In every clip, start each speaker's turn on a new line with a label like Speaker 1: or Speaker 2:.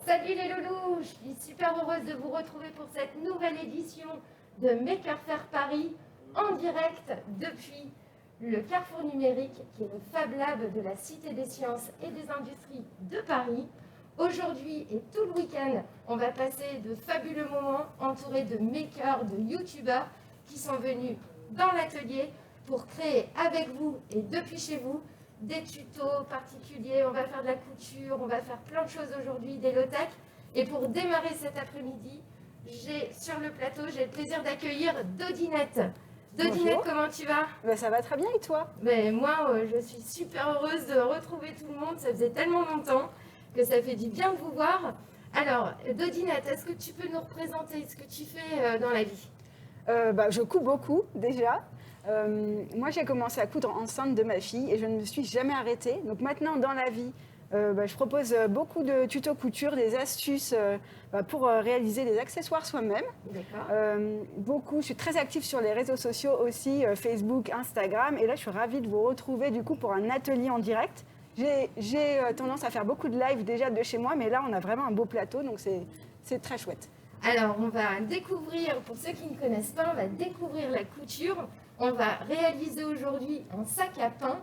Speaker 1: Salut les loulous, je suis super heureuse de vous retrouver pour cette nouvelle édition de Maker Faire Paris en direct depuis le Carrefour numérique qui est le Fab Lab de la Cité des Sciences et des Industries de Paris. Aujourd'hui et tout le week-end, on va passer de fabuleux moments entourés de makers, de youtubeurs qui sont venus dans l'atelier pour créer avec vous et depuis chez vous des tutos particuliers. On va faire de la couture, on va faire plein de choses aujourd'hui, des low-tech. Et pour démarrer cet après-midi, sur le plateau, j'ai le plaisir d'accueillir Dodinette. Dodinette, comment tu vas?
Speaker 2: Ça va très bien et toi?
Speaker 1: Moi, je suis super heureuse de retrouver tout le monde. Ça faisait tellement longtemps que ça fait du bien de vous voir. Alors, Dodinette, est-ce que tu peux nous représenter ce que tu fais dans la vie?
Speaker 2: Je couds beaucoup déjà. Moi, j'ai commencé à coudre enceinte de ma fille et je ne me suis jamais arrêtée. Donc maintenant, dans la vie, je propose beaucoup de tutos couture, des astuces pour réaliser des accessoires soi-même. Je suis très active sur les réseaux sociaux aussi, Facebook, Instagram. Et là, je suis ravie de vous retrouver du coup pour un atelier en direct. J'ai tendance à faire beaucoup de live déjà de chez moi, mais là, on a vraiment un beau plateau, donc c'est très chouette.
Speaker 1: Alors, on va découvrir, pour ceux qui ne connaissent pas, on va découvrir la couture. On va réaliser aujourd'hui un sac à pain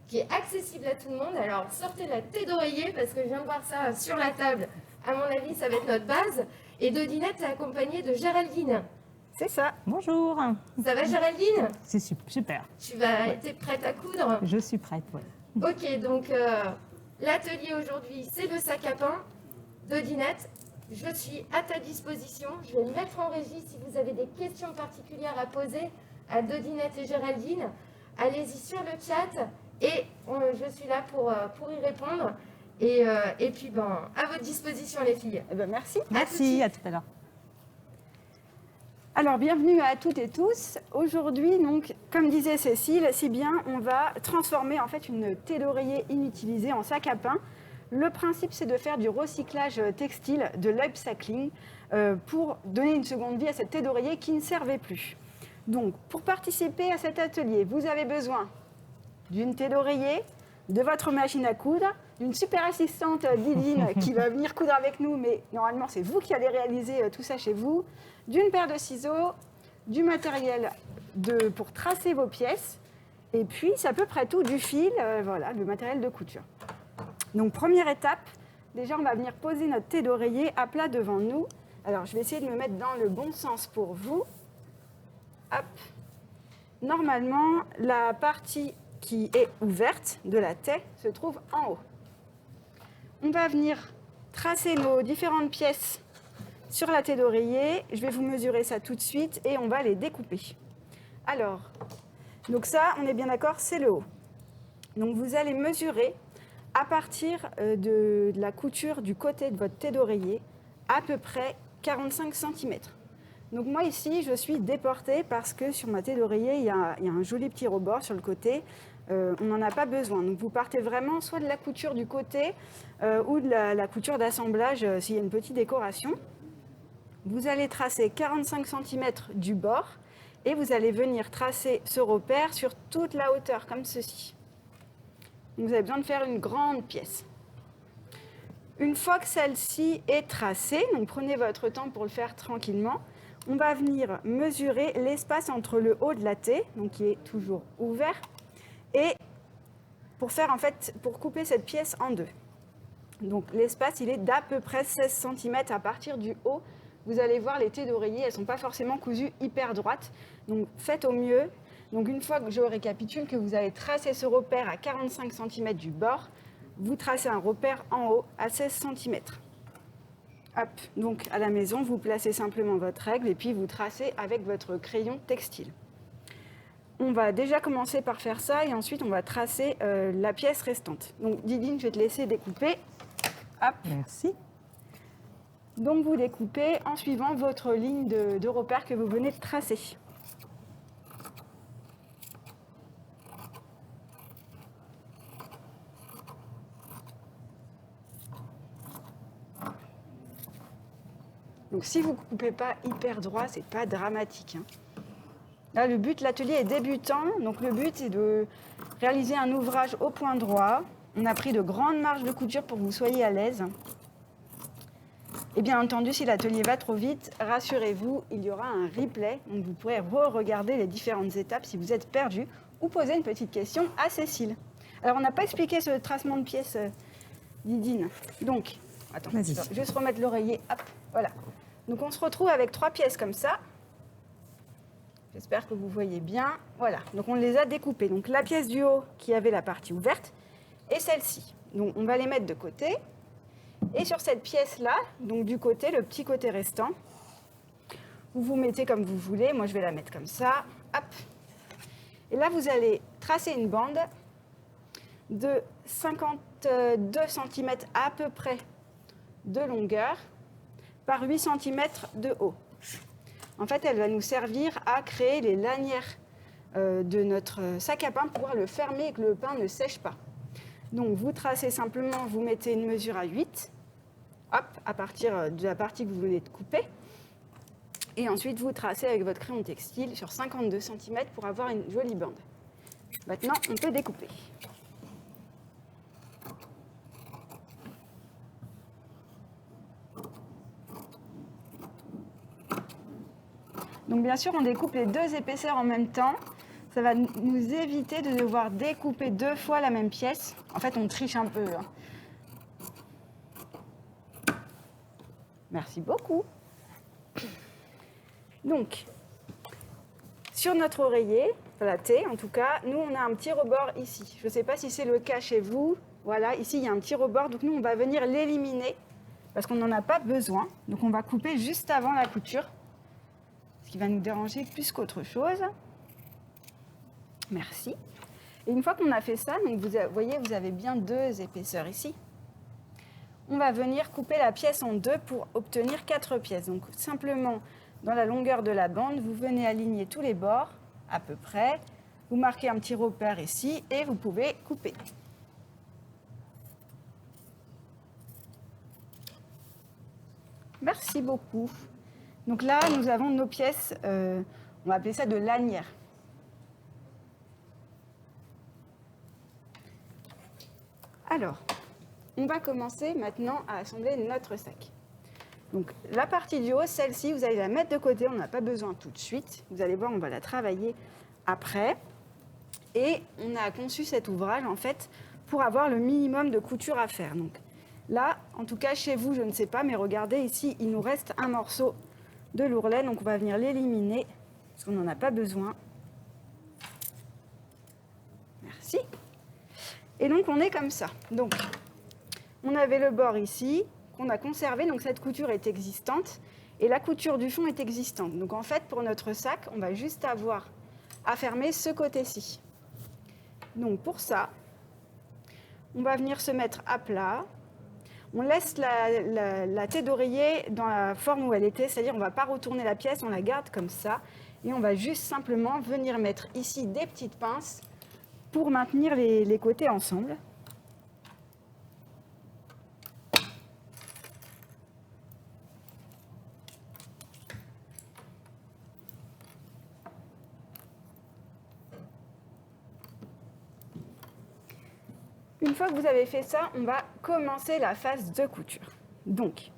Speaker 1: qui est accessible à tout le monde. Alors, sortez la thé d'oreiller parce que je viens de voir ça sur la table. À mon avis, ça va être notre base. Et Dodinette est accompagnée de Géraldine.
Speaker 2: C'est ça.
Speaker 3: Bonjour.
Speaker 1: Ça va, Géraldine?
Speaker 3: C'est super.
Speaker 1: T'es prête à coudre?
Speaker 3: Je suis prête, oui.
Speaker 1: Ok, donc l'atelier aujourd'hui, c'est le sac à pain. Dodinette, je suis à ta disposition. Je vais me mettre en régie si vous avez des questions particulières à poser à Dodinette et Géraldine. Allez-y sur le chat et je suis là pour y répondre. Et puis, à votre disposition, les filles.
Speaker 2: Merci.
Speaker 3: Merci, à tout à l'heure.
Speaker 2: Alors, bienvenue à toutes et tous. Aujourd'hui, donc, comme disait Cécile, on va transformer en fait une thé d'oreiller inutilisée en sac à pain. Le principe, c'est de faire du recyclage textile, de l'upcycling, pour donner une seconde vie à cette thé d'oreiller qui ne servait plus. Donc, pour participer à cet atelier, vous avez besoin d'une thé d'oreiller, de votre machine à coudre, d'une super assistante Didine qui va venir coudre avec nous, mais normalement, c'est vous qui allez réaliser tout ça chez vous, d'une paire de ciseaux, du matériel pour tracer vos pièces, et puis, c'est à peu près tout, du fil, le matériel de couture. Donc, première étape, déjà, on va venir poser notre thé d'oreiller à plat devant nous. Alors, je vais essayer de me mettre dans le bon sens pour vous. Hop. Normalement, la partie qui est ouverte de la thé se trouve en haut. On va venir tracer nos différentes pièces sur la thé d'oreiller. Je vais vous mesurer ça tout de suite et on va les découper. Alors, donc ça, on est bien d'accord, c'est le haut. Donc, vous allez mesurer à partir de la couture du côté de votre thé d'oreiller, à peu près 45 cm. Donc moi ici, je suis déportée parce que sur ma thé d'oreiller, il y a un joli petit rebord sur le côté. On n'en a pas besoin. Donc vous partez vraiment soit de la couture du côté ou de la couture d'assemblage s'il y a une petite décoration. Vous allez tracer 45 cm du bord et vous allez venir tracer ce repère sur toute la hauteur, comme ceci. Donc vous avez besoin de faire une grande pièce. Une fois que celle-ci est tracée, donc prenez votre temps pour le faire tranquillement, on va venir mesurer l'espace entre le haut de la thé, donc qui est toujours ouvert, et pour couper cette pièce en deux. Donc l'espace, il est d'à peu près 16 cm à partir du haut. Vous allez voir, les thés d'oreiller, elles ne sont pas forcément cousues hyper droites, donc faites au mieux. Donc une fois que je récapitule, que vous avez tracé ce repère à 45 cm du bord, vous tracez un repère en haut à 16 cm. Hop, donc à la maison, vous placez simplement votre règle et puis vous tracez avec votre crayon textile. On va déjà commencer par faire ça et ensuite on va tracer la pièce restante. Donc Didine, je vais te laisser découper. Hop.
Speaker 3: Merci.
Speaker 2: Donc vous découpez en suivant votre ligne de repère que vous venez de tracer. Donc si vous ne coupez pas hyper droit, ce n'est pas dramatique. Là, le but, l'atelier est débutant, donc le but est de réaliser un ouvrage au point droit. On a pris de grandes marges de couture pour que vous soyez à l'aise. Et bien entendu, si l'atelier va trop vite, rassurez-vous, il y aura un replay. Donc vous pourrez re-regarder les différentes étapes si vous êtes perdu ou poser une petite question à Cécile. Alors on n'a pas expliqué ce tracement de pièces, Didine. Donc, attends, je vais juste remettre l'oreiller. Hop, voilà. Donc on se retrouve avec 3 pièces comme ça. J'espère que vous voyez bien. Voilà, donc on les a découpées. Donc la pièce du haut qui avait la partie ouverte et celle-ci. Donc on va les mettre de côté. Et sur cette pièce-là, donc du côté, le petit côté restant, vous vous mettez comme vous voulez. Moi, je vais la mettre comme ça. Hop. Et là, vous allez tracer une bande de 52 cm à peu près de longueur par 8 cm de haut. En fait, elle va nous servir à créer les lanières de notre sac à pain pour pouvoir le fermer et que le pain ne sèche pas. Donc, vous tracez simplement, vous mettez une mesure à 8, hop, à partir de la partie que vous venez de couper. Et ensuite, vous tracez avec votre crayon textile sur 52 cm pour avoir une jolie bande. Maintenant, on peut découper. Donc bien sûr, on découpe les 2 épaisseurs en même temps. Ça va nous éviter de devoir découper 2 fois la même pièce. En fait, on triche un peu. Merci beaucoup. Donc, sur notre oreiller, la T en tout cas, nous on a un petit rebord ici. Je ne sais pas si c'est le cas chez vous. Voilà, ici il y a un petit rebord. Donc nous, on va venir l'éliminer parce qu'on n'en a pas besoin. Donc on va couper juste avant la couture. Qui va nous déranger plus qu'autre chose. Merci. Et une fois qu'on a fait ça, donc vous voyez, vous avez bien 2 épaisseurs ici. On va venir couper la pièce en 2 pour obtenir 4 pièces. Donc simplement, dans la longueur de la bande, vous venez aligner tous les bords, à peu près. Vous marquez un petit repère ici et vous pouvez couper. Merci beaucoup. Donc là, nous avons nos pièces, on va appeler ça de lanières. Alors, on va commencer maintenant à assembler notre sac. Donc la partie du haut, celle-ci, vous allez la mettre de côté, on n'a pas besoin tout de suite. Vous allez voir, on va la travailler après. Et on a conçu cet ouvrage, en fait, pour avoir le minimum de couture à faire. Donc là, en tout cas, chez vous, je ne sais pas, mais regardez, ici, il nous reste un morceau de l'ourlet, donc on va venir l'éliminer parce qu'on n'en a pas besoin. Merci. Et donc on est comme ça. Donc on avait le bord ici qu'on a conservé, donc cette couture est existante et la couture du fond est existante. Donc en fait pour notre sac, on va juste avoir à fermer ce côté-ci. Donc pour ça, on va venir se mettre à plat. On laisse la tête d'oreiller dans la forme où elle était, c'est-à-dire on ne va pas retourner la pièce, on la garde comme ça. Et on va juste simplement venir mettre ici des petites pinces pour maintenir les côtés ensemble. Une fois que vous avez fait ça, on va commencer la phase de couture. Donc,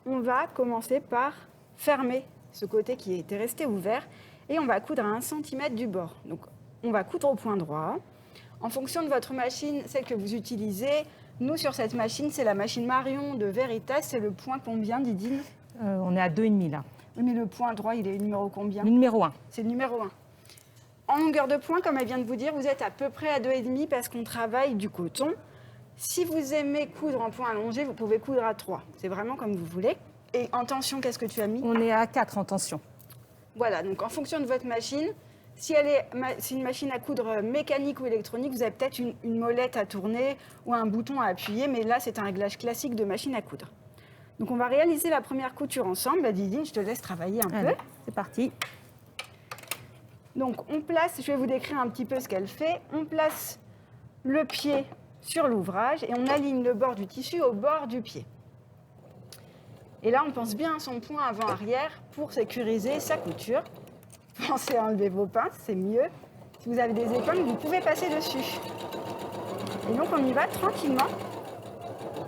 Speaker 2: on va commencer par fermer ce côté qui était resté ouvert et on va coudre à 1 cm du bord. Donc, on va coudre au point droit. En fonction de votre machine, celle que vous utilisez, nous, sur cette machine, c'est la machine Marion de Veritas. C'est le point combien, Didine ?
Speaker 3: On est à 2,5 là.
Speaker 2: Oui, mais le point droit, il est numéro combien ?
Speaker 3: Le numéro 1.
Speaker 2: C'est le numéro 1. En longueur de point, comme elle vient de vous dire, vous êtes à peu près à 2,5 parce qu'on travaille du coton. Si vous aimez coudre en point allongé, vous pouvez coudre à 3. C'est vraiment comme vous voulez. Et en tension, qu'est-ce que tu as mis ?
Speaker 3: On est à 4 en tension.
Speaker 2: Voilà, donc en fonction de votre machine, si c'est une machine à coudre mécanique ou électronique, vous avez peut-être une molette à tourner ou un bouton à appuyer, mais là, c'est un réglage classique de machine à coudre. Donc on va réaliser la première couture ensemble. Didine, je te laisse travailler un peu.
Speaker 3: C'est parti.
Speaker 2: Donc on place, je vais vous décrire un petit peu ce qu'elle fait. On place le pied sur l'ouvrage et on aligne le bord du tissu au bord du pied. Et là, on pense bien à son point avant-arrière pour sécuriser sa couture. Pensez à enlever vos pinces, c'est mieux. Si vous avez des épingles, vous pouvez passer dessus. Et donc on y va tranquillement,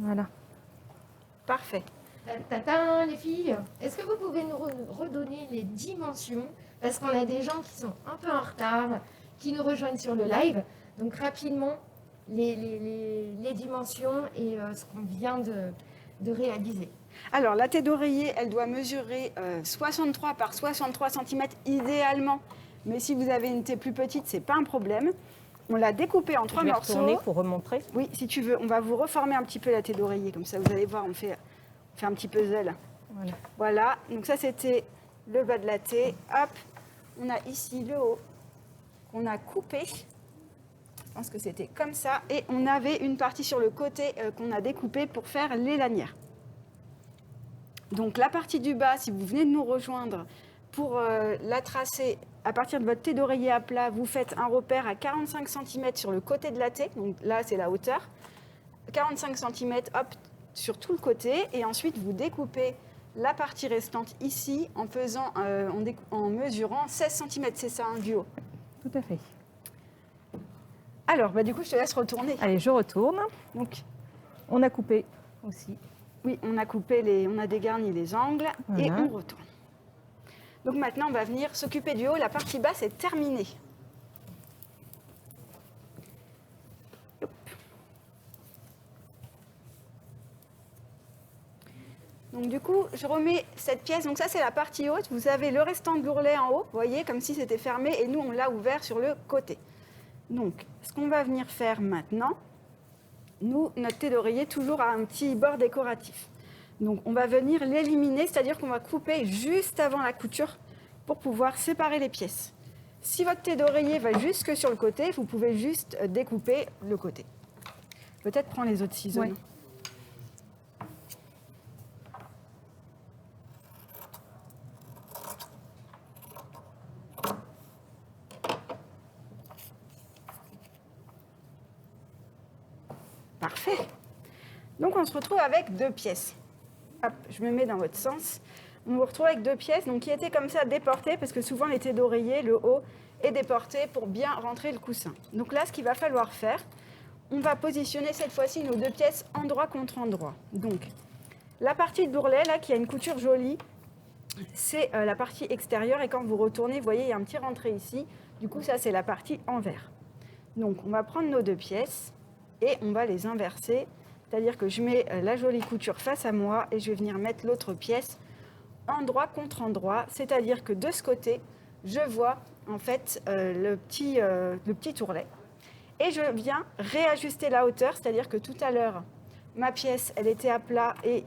Speaker 3: Voilà.
Speaker 2: Parfait.
Speaker 1: Tata, les filles, est-ce que vous pouvez nous redonner les dimensions? Parce qu'on a des gens qui sont un peu en retard, qui nous rejoignent sur le live. Donc rapidement, les dimensions et ce qu'on vient de réaliser.
Speaker 2: Alors, la tête d'oreiller, elle doit mesurer 63 par 63 cm idéalement. Mais si vous avez une thé plus petite, c'est pas un problème. On l'a découpée en 3
Speaker 3: Je vais
Speaker 2: morceaux.
Speaker 3: retourner pour remontrer.
Speaker 2: Oui, si tu veux, on va vous reformer un petit peu la tête d'oreiller. Comme ça, vous allez voir, on fait un petit puzzle.
Speaker 3: Voilà.
Speaker 2: Voilà, donc ça, c'était le bas de la thé. Hop, on a ici le haut qu'on a coupé. Je pense que c'était comme ça. Et on avait une partie sur le côté qu'on a découpée pour faire les lanières. Donc la partie du bas, si vous venez de nous rejoindre, pour la tracer à partir de votre thé d'oreiller à plat, vous faites un repère à 45 cm sur le côté de la thé. Donc là, c'est la hauteur. 45 cm, hop, sur tout le côté. Et ensuite, vous découpez la partie restante ici en mesurant 16 cm. C'est ça, un du haut.
Speaker 3: Tout à fait.
Speaker 2: Alors, du coup, je te laisse retourner.
Speaker 3: Allez, je retourne.
Speaker 2: Donc,
Speaker 3: On a coupé aussi.
Speaker 2: oui, on a on a dégarni les angles et
Speaker 3: Voilà.
Speaker 2: on retourne. Donc maintenant, on va venir s'occuper du haut. La partie basse est terminée. Hop. Donc du coup, je remets cette pièce. Donc ça, c'est la partie haute. Vous avez le restant de l'ourlet en haut, vous voyez, comme si c'était fermé. Et nous, on l'a ouvert sur le côté. Donc, ce qu'on va venir faire maintenant, notre thé d'oreiller toujours a un petit bord décoratif. Donc on va venir l'éliminer, c'est-à-dire qu'on va couper juste avant la couture pour pouvoir séparer les pièces. Si votre thé d'oreiller va jusque sur le côté, vous pouvez juste découper le côté. Peut-être prends les autres ciseaux.
Speaker 3: Ouais.
Speaker 2: Parfait. Donc on se retrouve avec 2 pièces. Hop, je me mets dans votre sens. On vous retrouve avec 2 pièces donc, qui étaient comme ça déportées parce que souvent les thés d'oreiller, le haut est déporté pour bien rentrer le coussin. Donc là, ce qu'il va falloir faire, on va positionner cette fois-ci nos 2 pièces endroit contre endroit. Donc la partie de l'ourlet là qui a une couture jolie, c'est la partie extérieure et quand vous retournez, vous voyez, il y a un petit rentré ici. Du coup, ça c'est la partie envers. Donc on va prendre nos 2 pièces et on va les inverser. C'est-à-dire que je mets la jolie couture face à moi et je vais venir mettre l'autre pièce endroit contre endroit. C'est-à-dire que de ce côté, je vois en fait le petit ourlet. Et je viens réajuster la hauteur. C'est-à-dire que tout à l'heure, ma pièce, elle était à plat et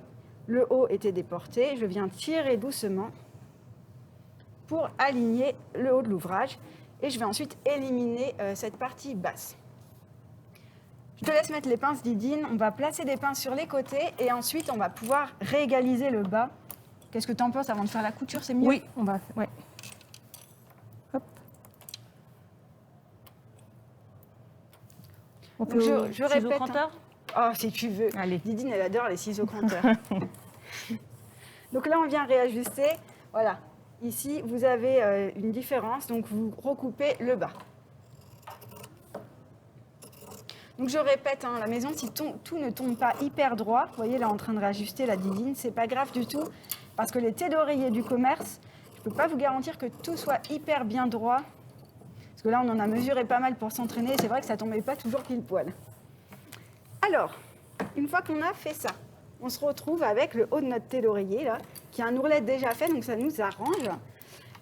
Speaker 2: le haut était déporté. Je viens tirer doucement pour aligner le haut de l'ouvrage. Et je vais ensuite éliminer cette partie basse. Je te laisse mettre les pinces Didine. On va placer des pinces sur les côtés et ensuite on va pouvoir réégaliser le bas. Qu'est-ce que tu en penses avant de faire la couture? C'est mieux?
Speaker 3: Oui, on va. Ouais. Hop. On
Speaker 2: Donc,
Speaker 3: peut
Speaker 2: je répète.
Speaker 3: compteur.
Speaker 2: Oh, si tu veux.
Speaker 3: Allez.
Speaker 2: Didine, elle adore les ciseaux compteurs. Donc là, on vient réajuster. Voilà. Ici, vous avez une différence. Donc, vous recoupez le bas. Donc je répète, à la maison, si tout ne tombe pas hyper droit, vous voyez là en train de réajuster la Didine, c'est pas grave du tout, parce que les thés d'oreiller du commerce, je ne peux pas vous garantir que tout soit hyper bien droit, parce que là on en a mesuré pas mal pour s'entraîner, c'est vrai que ça tombait pas toujours pile poil. Alors, une fois qu'on a fait ça, on se retrouve avec le haut de notre thé d'oreiller là, qui a un ourlet déjà fait, donc ça nous arrange,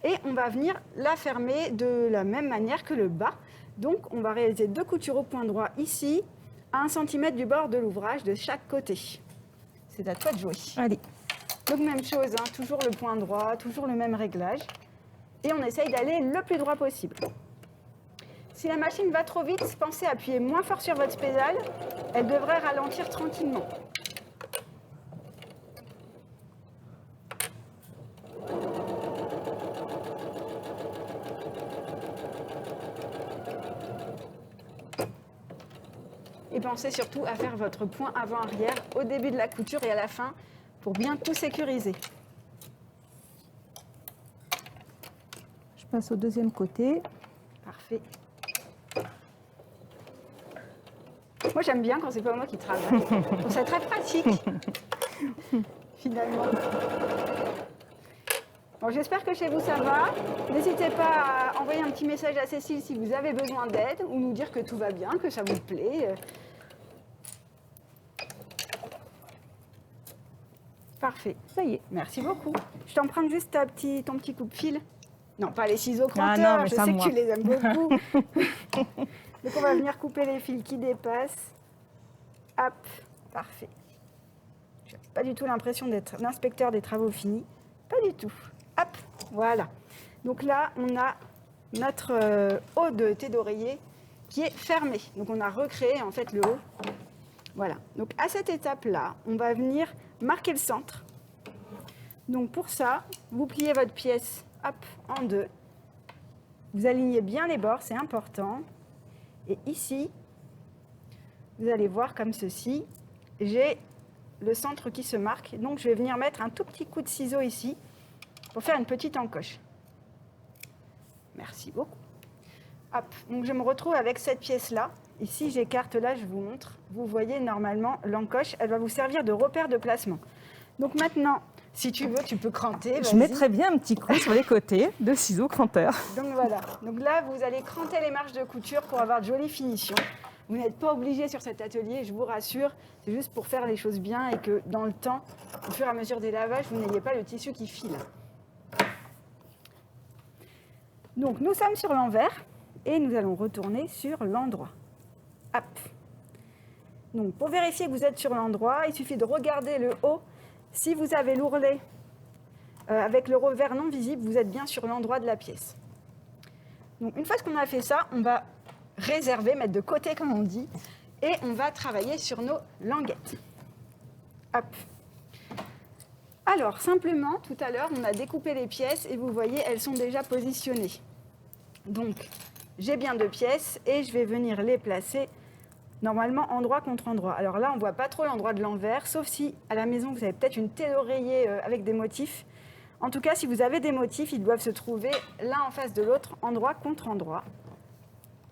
Speaker 2: et on va venir la fermer de la même manière que le bas. Donc, on va réaliser 2 coutures au point droit ici, à 1 cm du bord de l'ouvrage de chaque côté. C'est à toi de jouer.
Speaker 3: Allez.
Speaker 2: Donc, même chose, toujours le point droit, toujours le même réglage. Et on essaye d'aller le plus droit possible. Si la machine va trop vite, pensez à appuyer moins fort sur votre pédale. Elle devrait ralentir tranquillement. Et pensez surtout à faire votre point avant-arrière au début de la couture et à la fin pour bien tout sécuriser.
Speaker 3: Je passe au deuxième côté.
Speaker 2: Parfait. Moi, j'aime bien quand c'est pas moi qui travaille. Je trouve ça très pratique, finalement. Bon, j'espère que chez vous, ça va. N'hésitez pas à envoyer un petit message à Cécile si vous avez besoin d'aide ou nous dire que tout va bien, que ça vous plaît. Parfait.
Speaker 3: Ça y est.
Speaker 2: Merci beaucoup. Je t'emprunte juste ton petit coupe-fil. Non, pas les ciseaux
Speaker 3: Ah
Speaker 2: cranteurs.
Speaker 3: non, mais
Speaker 2: je
Speaker 3: ça,
Speaker 2: sais
Speaker 3: moi.
Speaker 2: que tu les aimes beaucoup. Donc, on va venir couper les fils qui dépassent. Hop, parfait. Je n'ai pas du tout l'impression d'être l'inspecteur des travaux finis. Pas du tout. Hop, voilà. Donc là, on a notre haut de thé d'oreiller qui est fermé. Donc, on a recréé en fait le haut. Voilà. Donc, à cette étape-là, on va venir marquer le centre. Donc, pour ça, vous pliez votre pièce hop, en deux. Vous alignez bien les bords, c'est important. Et ici, vous allez voir comme ceci, j'ai le centre qui se marque. Donc, je vais venir mettre un tout petit coup de ciseau ici pour faire une petite encoche. Merci beaucoup. Hop, donc je me retrouve avec cette pièce-là. Ici, j'écarte là, je vous montre. Vous voyez, normalement, l'encoche, elle va vous servir de repère de placement. Donc maintenant, si tu veux, tu peux cranter.
Speaker 3: Je mettrais bien un petit coup sur les côtés de ciseaux cranteurs.
Speaker 2: Donc voilà. Donc là, vous allez cranter les marges de couture pour avoir de jolies finitions. Vous n'êtes pas obligé sur cet atelier, je vous rassure. C'est juste pour faire les choses bien et que dans le temps, au fur et à mesure des lavages, vous n'ayez pas le tissu qui file. Donc nous sommes sur l'envers et nous allons retourner sur l'endroit. Hop. Donc pour vérifier que vous êtes sur l'endroit, il suffit de regarder le haut. Si vous avez l'ourlet avec le revers non visible, vous êtes bien sur l'endroit de la pièce. Donc une fois qu'on a fait ça, on va réserver, mettre de côté comme on dit, et on va travailler sur nos languettes. Hop. Alors simplement, tout à l'heure, on a découpé les pièces et vous voyez, elles sont déjà positionnées. Donc j'ai bien 2 pièces et je vais venir les placer normalement endroit contre endroit. Alors là, on ne voit pas trop l'endroit de l'envers, sauf si à la maison, vous avez peut-être une telle d'oreiller avec des motifs. En tout cas, si vous avez des motifs, ils doivent se trouver l'un en face de l'autre, endroit contre endroit.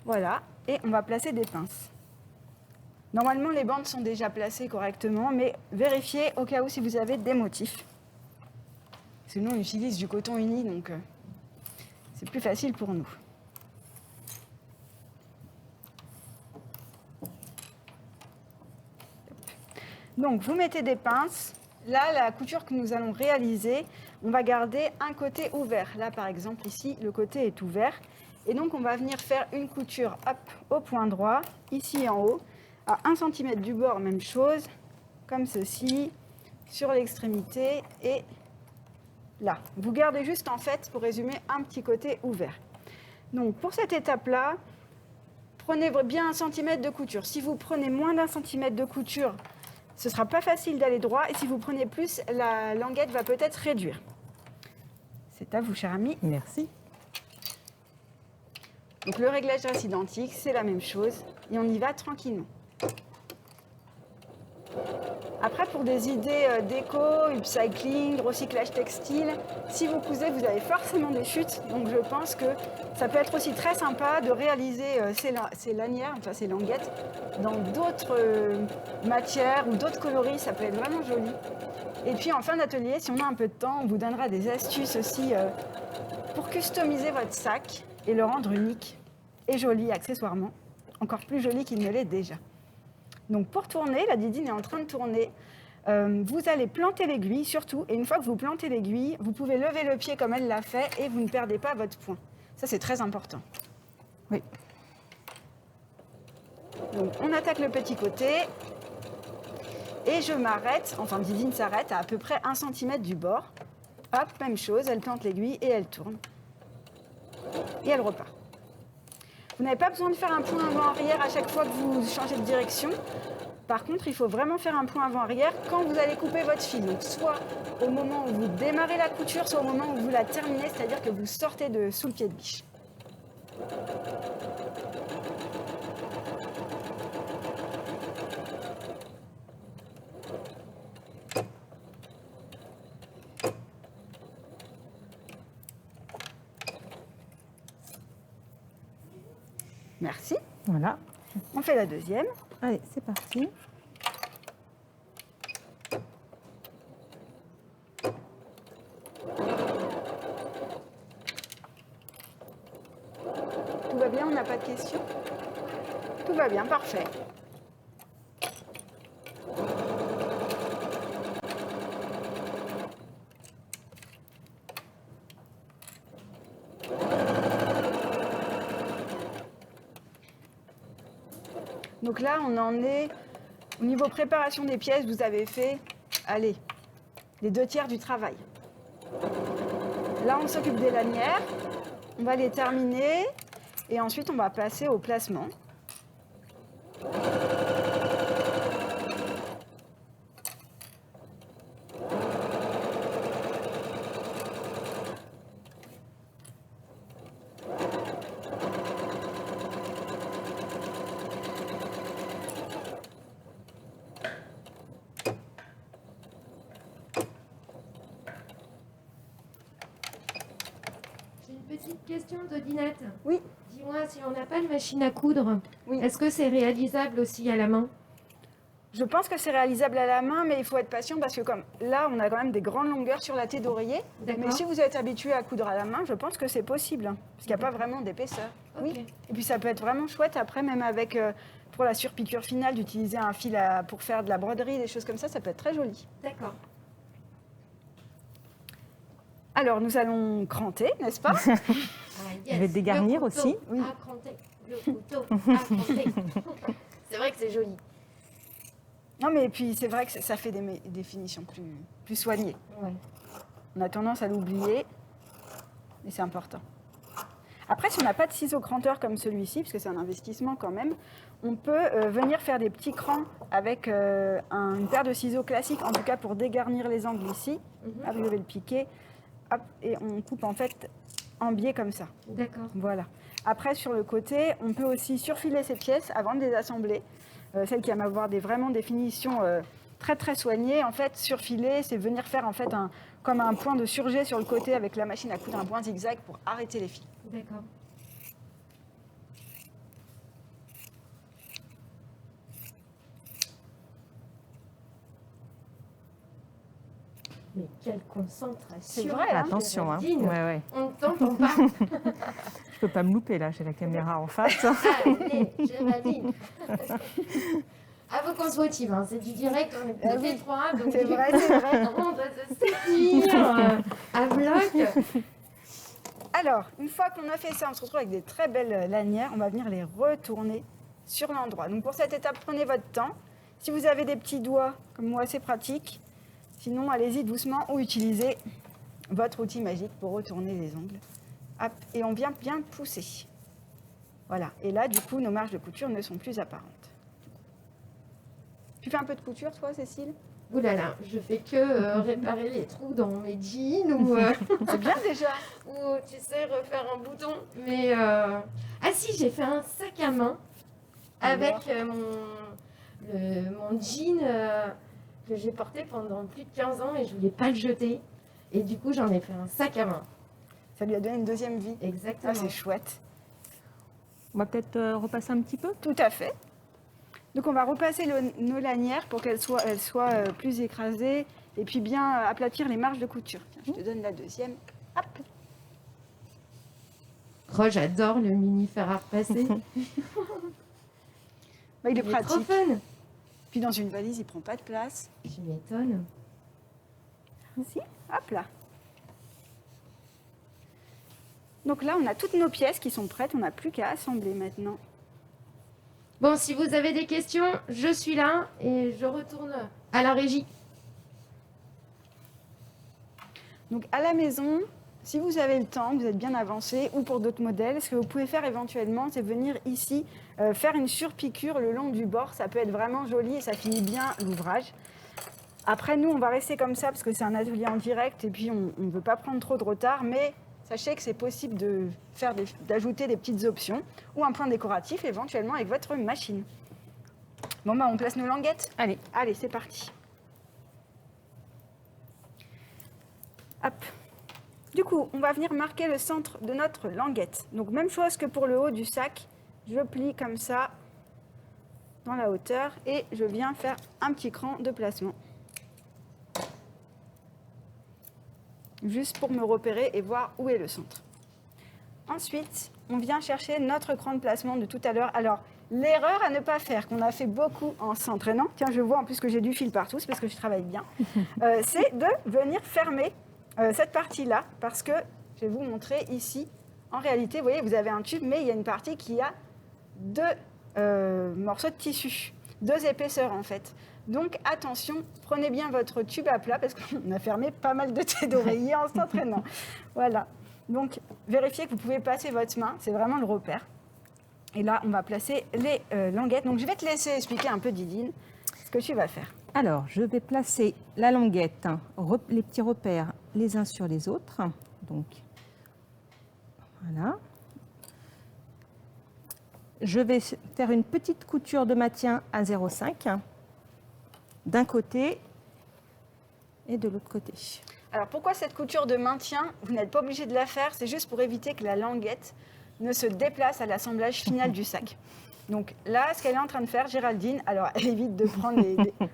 Speaker 2: Voilà, et on va placer des pinces. Normalement, les bandes sont déjà placées correctement, mais vérifiez au cas où si vous avez des motifs. Sinon, on utilise du coton uni, donc c'est plus facile pour nous. Donc, vous mettez des pinces. Là, la couture que nous allons réaliser, on va garder un côté ouvert. Là, par exemple, ici, le côté est ouvert. Et donc, on va venir faire une couture hop, au point droit, ici en haut, à 1 cm du bord, même chose, comme ceci, sur l'extrémité et là. Vous gardez juste, en fait, pour résumer, un petit côté ouvert. Donc, pour cette étape-là, prenez bien 1 cm de couture. Si vous prenez moins d'1 cm de couture, ce ne sera pas facile d'aller droit. Et si vous prenez plus, la languette va peut-être réduire. C'est à vous, cher ami.
Speaker 3: Merci.
Speaker 2: Donc le réglage reste identique, c'est la même chose. Et on y va tranquillement. Après, pour des idées déco, upcycling, recyclage textile, si vous cousez, vous avez forcément des chutes. Donc je pense que ça peut être aussi très sympa de réaliser ces lanières, enfin ces languettes, dans d'autres matières ou d'autres coloris. Ça peut être vraiment joli. Et puis en fin d'atelier, si on a un peu de temps, on vous donnera des astuces aussi pour customiser votre sac et le rendre unique et joli accessoirement. Encore plus joli qu'il ne l'est déjà. Donc pour tourner, la Didine est en train de tourner. Vous allez planter l'aiguille surtout, et une fois que vous plantez l'aiguille, vous pouvez lever le pied comme elle l'a fait et vous ne perdez pas votre point. Ça, c'est très important.
Speaker 3: Oui.
Speaker 2: Donc on attaque le petit côté et je m'arrête, enfin Didine s'arrête à peu près 1 cm du bord. Hop, même chose, elle plante l'aiguille et elle tourne. Et elle repart. Vous n'avez pas besoin de faire un point avant-arrière à chaque fois que vous changez de direction. Par contre, il faut vraiment faire un point avant-arrière quand vous allez couper votre fil. Donc, soit au moment où vous démarrez la couture, soit au moment où vous la terminez, c'est-à-dire que vous sortez sous le pied de biche. Merci.
Speaker 3: Voilà.
Speaker 2: On fait la deuxième.
Speaker 3: Allez, c'est parti.
Speaker 2: Tout va bien, on n'a pas de questions? Tout va bien, parfait. Donc là, on en est au niveau préparation des pièces, vous avez fait, allez, les 2/3 du travail. Là, on s'occupe des lanières, on va les terminer et ensuite on va passer au placement.
Speaker 1: J'ai une petite question d'Odinette.
Speaker 2: Oui.
Speaker 1: Dis-moi, si on n'a pas de machine à coudre,
Speaker 2: Oui.
Speaker 1: est-ce que c'est réalisable aussi à la main?
Speaker 2: Je pense que c'est réalisable à la main, mais il faut être patient parce que comme là, on a quand même des grandes longueurs sur la thé d'oreiller.
Speaker 1: D'accord.
Speaker 2: Mais si vous êtes habitué à coudre à la main, je pense que c'est possible, hein, parce qu'il n'y a pas vraiment d'épaisseur.
Speaker 1: Ok.
Speaker 2: Oui. Et puis ça peut être vraiment chouette après, même avec, pour la surpiqûre finale, d'utiliser un fil pour faire de la broderie, des choses comme ça peut être très joli.
Speaker 1: D'accord.
Speaker 2: Alors, nous allons cranter, n'est-ce pas?
Speaker 1: Ah, yes.
Speaker 3: Je vais dégarnir
Speaker 1: Le couteau
Speaker 3: aussi.
Speaker 2: Oui.
Speaker 1: à cranter. Le couteau à cranter. C'est vrai que c'est joli.
Speaker 2: Non, mais puis c'est vrai que ça fait des finitions plus soignées.
Speaker 1: Ouais.
Speaker 2: On a tendance à l'oublier, mais c'est important. Après, si on n'a pas de ciseaux cranteurs comme celui-ci, parce que c'est un investissement quand même, on peut venir faire des petits crans avec une paire de ciseaux classiques, en tout cas pour dégarnir les angles ici. Hop, je vais le piquer. Hop, et on coupe en fait en biais comme ça.
Speaker 1: D'accord.
Speaker 2: Voilà. Après, sur le côté, on peut aussi surfiler ces pièces avant de les assembler. Celles qui aiment avoir vraiment des finitions très très soignées, en fait, surfiler, c'est venir faire en fait comme un point de surjet sur le côté avec la machine à coudre, un point zigzag pour arrêter les fils.
Speaker 1: D'accord. Mais quelle concentration!
Speaker 2: C'est vrai, hein.
Speaker 3: Attention, hein.
Speaker 1: Géraldine.
Speaker 3: Ouais, ouais.
Speaker 1: On ne t'entend pas.
Speaker 3: Je peux pas me louper là, j'ai la caméra en face.
Speaker 1: Allez, Géraldine. À vos qu'on se motive, hein. C'est du direct, on est
Speaker 2: Ah
Speaker 1: tous les
Speaker 2: oui.
Speaker 1: trois, donc
Speaker 2: C'est
Speaker 1: du
Speaker 2: vrai,
Speaker 1: coup,
Speaker 2: c'est vrai.
Speaker 1: on doit se soutenir à bloc.
Speaker 2: Alors, une fois qu'on a fait ça, on se retrouve avec des très belles lanières. On va venir les retourner sur l'endroit. Donc pour cette étape, prenez votre temps. Si vous avez des petits doigts, comme moi, c'est pratique. Sinon, allez-y doucement ou utilisez votre outil magique pour retourner les ongles. Hop, et on vient bien pousser. Voilà. Et là, du coup, nos marges de couture ne sont plus apparentes. Tu fais un peu de couture, toi, Cécile?
Speaker 1: Ouh là là, je fais que réparer les trous dans mes jeans ou,
Speaker 2: C'est bien déjà.
Speaker 1: ou tu sais, refaire un bouton. Mais ah si, j'ai fait un sac à main avec mon jean que j'ai porté pendant plus de 15 ans et je voulais pas le jeter. Et du coup, j'en ai fait un sac à main.
Speaker 2: Ça lui a donné une deuxième vie.
Speaker 1: Exactement.
Speaker 2: Ah, c'est chouette.
Speaker 3: On va peut-être repasser un petit peu.
Speaker 2: Tout à fait. Donc on va repasser nos lanières pour qu'elles soient plus écrasées et puis bien aplatir les marges de couture. Tiens, je te donne la deuxième. Hop.
Speaker 1: Oh, j'adore le mini fer à repasser.
Speaker 2: Bah, il est
Speaker 1: Il est trop
Speaker 2: pratique.
Speaker 1: fun.
Speaker 2: Puis dans une valise, il prend pas de place.
Speaker 1: Tu m'étonnes.
Speaker 2: Si, hop là. Donc là, on a toutes nos pièces qui sont prêtes. On n'a plus qu'à assembler maintenant.
Speaker 1: Bon, si vous avez des questions, je suis là et je retourne à la régie.
Speaker 2: Donc à la maison, si vous avez le temps, vous êtes bien avancé, ou pour d'autres modèles, ce que vous pouvez faire éventuellement, c'est venir ici faire une surpiqûre le long du bord. Ça peut être vraiment joli et ça finit bien l'ouvrage. Après, nous, on va rester comme ça parce que c'est un atelier en direct et puis on ne veut pas prendre trop de retard, mais sachez que c'est possible d'ajouter des petites options ou un point décoratif éventuellement avec votre machine. Bon, bah, on place nos languettes.
Speaker 3: Allez.
Speaker 2: Allez, c'est parti. Hop. Du coup, on va venir marquer le centre de notre languette. Donc, même chose que pour le haut du sac. Je plie comme ça dans la hauteur et je viens faire un petit cran de placement. Juste pour me repérer et voir où est le centre. Ensuite, on vient chercher notre cran de placement de tout à l'heure. Alors, l'erreur à ne pas faire, qu'on a fait beaucoup en s'entraînant, tiens, je vois en plus que j'ai du fil partout, c'est parce que je travaille bien, c'est de venir fermer cette partie-là, parce que, je vais vous montrer ici, en réalité, vous voyez, vous avez un tube, mais il y a une partie qui a deux morceaux de tissu, deux épaisseurs en fait. Donc attention, prenez bien votre tube à plat, parce qu'on a fermé pas mal de têtes d'oreiller en s'entraînant. Voilà. Donc, vérifiez que vous pouvez placer votre main, c'est vraiment le repère. Et là, on va placer les languettes. Donc, je vais te laisser expliquer un peu, Didine, ce que tu vas faire.
Speaker 3: Alors, je vais placer la languette, les petits repères les uns sur les autres. Donc, voilà. Je vais faire une petite couture de maintien à 0,5 d'un côté et de l'autre côté.
Speaker 2: Alors, pourquoi cette couture de maintien? Vous n'êtes pas obligé de la faire, c'est juste pour éviter que la languette ne se déplace à l'assemblage final du sac. Donc là, ce qu'elle est en train de faire, Géraldine, alors elle évite de prendre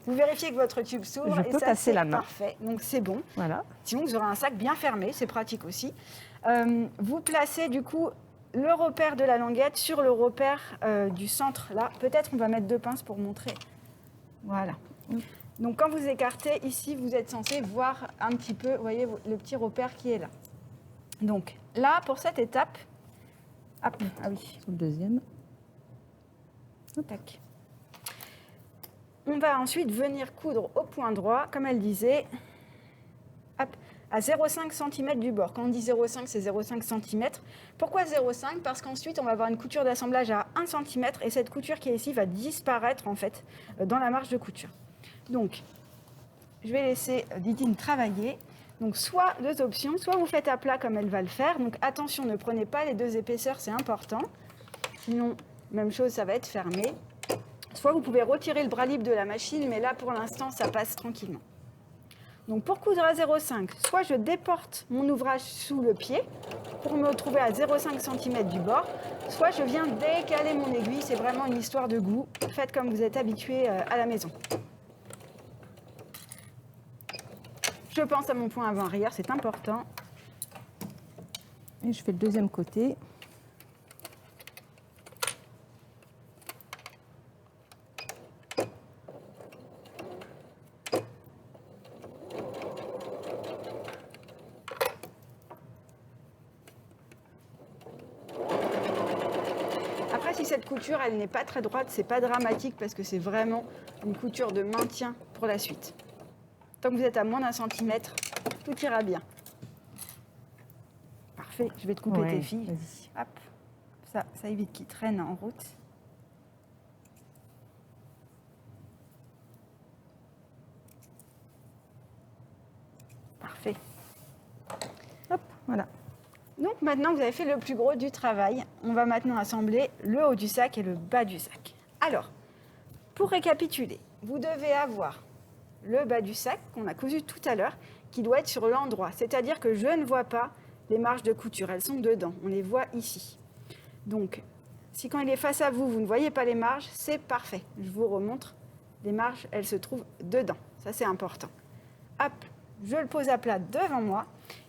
Speaker 2: Vous vérifiez que votre tube s'ouvre.
Speaker 3: Je peux passer la main.
Speaker 2: Parfait, donc c'est bon.
Speaker 3: Voilà.
Speaker 2: Sinon, vous aurez un sac bien fermé, c'est pratique aussi. Vous placez du coup le repère de la languette sur le repère du centre. Là, peut-être on va mettre 2 pinces pour montrer. Voilà. Donc quand vous écartez, ici, vous êtes censé voir un petit peu, vous voyez, le petit repère qui est là. Donc là, pour cette étape, hop, ah oui,
Speaker 3: Sur le deuxième.
Speaker 2: tac. On va ensuite venir coudre au point droit, comme elle disait, hop, à 0,5 cm du bord. Quand on dit 0,5, c'est 0,5 cm. Pourquoi 0,5? Parce qu'ensuite, on va avoir une couture d'assemblage à 1 cm et cette couture qui est ici va disparaître en fait dans la marge de couture. Donc, je vais laisser Didine travailler. Donc, soit 2 options, soit vous faites à plat comme elle va le faire. Donc, attention, ne prenez pas les 2 épaisseurs, c'est important. Sinon, même chose, ça va être fermé. Soit vous pouvez retirer le bras libre de la machine, mais là, pour l'instant, ça passe tranquillement. Donc, pour coudre à 0,5, soit je déporte mon ouvrage sous le pied pour me retrouver à 0,5 cm du bord, soit je viens décaler mon aiguille. C'est vraiment une histoire de goût. Faites comme vous êtes habitué à la maison. Je pense à mon point avant-arrière, c'est important.
Speaker 3: Et je fais le deuxième côté.
Speaker 2: Après, si cette couture, elle n'est pas très droite, c'est pas dramatique parce que c'est vraiment une couture de maintien pour la suite. Tant que vous êtes à moins d'1 centimètre, tout ira bien. Parfait, je vais te couper tes filles.
Speaker 3: Vas-y.
Speaker 2: Hop, ça évite qu'ils traînent en route. Parfait.
Speaker 3: Hop, voilà.
Speaker 2: Donc maintenant, vous avez fait le plus gros du travail. On va maintenant assembler le haut du sac et le bas du sac. Alors, pour récapituler, vous devez avoir le bas du sac qu'on a cousu tout à l'heure, qui doit être sur l'endroit. C'est-à-dire que je ne vois pas les marges de couture, elles sont dedans. On les voit ici. Donc, si quand il est face à vous, vous ne voyez pas les marges, c'est parfait. Je vous remontre. Les marges, elles se trouvent dedans. Ça, c'est important. Hop, je le pose à plat devant moi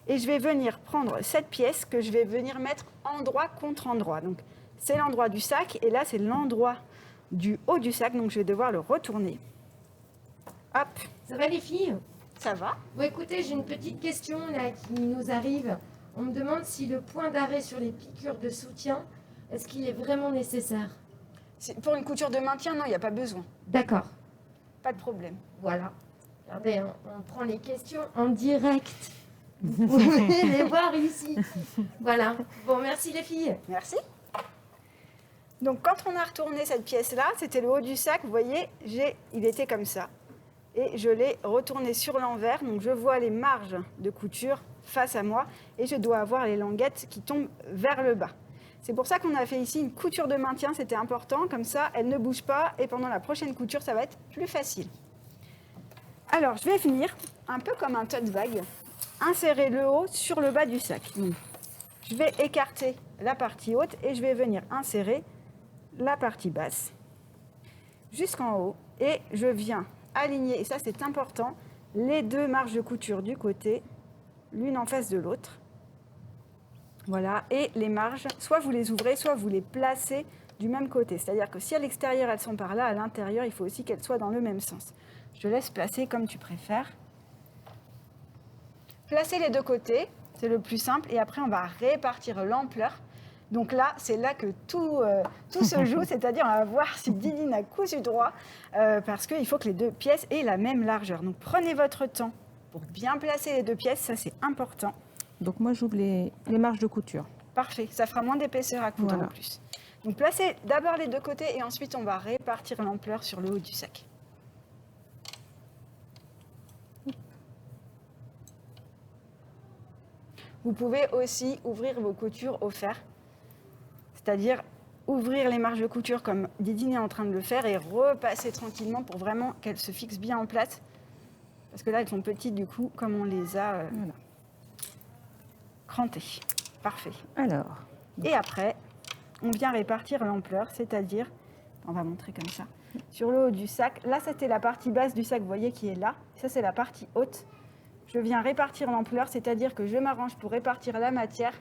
Speaker 2: et je vais venir prendre cette pièce que je vais venir mettre endroit contre endroit. Donc, c'est l'endroit du sac et là, c'est l'endroit du haut du sac. Donc, je vais devoir le retourner. Hop,
Speaker 1: Ça va les filles?
Speaker 2: ça va.
Speaker 1: Bon, écoutez, j'ai une petite question là qui nous arrive. On me demande si le point d'arrêt sur les piqûres de soutien, est-ce qu'il est vraiment nécessaire?
Speaker 2: Pour une couture de maintien, non, il n'y a pas besoin.
Speaker 1: D'accord,
Speaker 2: Pas de problème.
Speaker 1: voilà. Regardez, on prend les questions en direct. Vous pouvez les voir ici. Voilà. Bon, merci les filles.
Speaker 2: Merci. Donc, quand on a retourné cette pièce-là, c'était le haut du sac. Vous voyez, il était comme ça. Et je l'ai retourné sur l'envers. Donc, je vois les marges de couture face à moi. Et je dois avoir les languettes qui tombent vers le bas. C'est pour ça qu'on a fait ici une couture de maintien. C'était important. Comme ça, elle ne bouge pas. Et pendant la prochaine couture, ça va être plus facile. Alors, je vais venir, un peu comme un tote bag, insérer le haut sur le bas du sac. Donc, je vais écarter la partie haute et je vais venir insérer la partie basse. jusqu'en haut et je viens aligner, et ça c'est important, les deux marges de couture du côté, l'une en face de l'autre. Voilà, et les marges, soit vous les ouvrez, soit vous les placez du même côté. C'est-à-dire que si à l'extérieur elles sont par là, à l'intérieur, il faut aussi qu'elles soient dans le même sens. Je te laisse placer comme tu préfères. Placer les deux côtés, c'est le plus simple, et après on va répartir l'ampleur. Donc là, c'est là que tout se joue, c'est-à-dire on va voir si Didine a cousu droit, parce qu'il faut que les deux pièces aient la même largeur. Donc prenez votre temps pour bien placer les deux pièces, ça c'est important.
Speaker 3: Donc moi, j'ouvre les marges de couture.
Speaker 2: Parfait, ça fera moins d'épaisseur à coudre
Speaker 3: Voilà.
Speaker 2: en plus. Donc placez d'abord les deux côtés et ensuite on va répartir l'ampleur sur le haut du sac. Vous pouvez aussi ouvrir vos coutures au fer, c'est-à-dire ouvrir les marges de couture comme Didine est en train de le faire et repasser tranquillement pour vraiment qu'elles se fixent bien en place. Parce que là, elles sont petites du coup, comme on les a
Speaker 3: Voilà.
Speaker 2: crantées. Parfait.
Speaker 3: Alors,
Speaker 2: Et après, on vient répartir l'ampleur, c'est-à-dire, on va montrer comme ça, sur le haut du sac. Là, c'était la partie basse du sac, vous voyez, qui est là. Ça, c'est la partie haute. Je viens répartir l'ampleur, c'est-à-dire que je m'arrange pour répartir la matière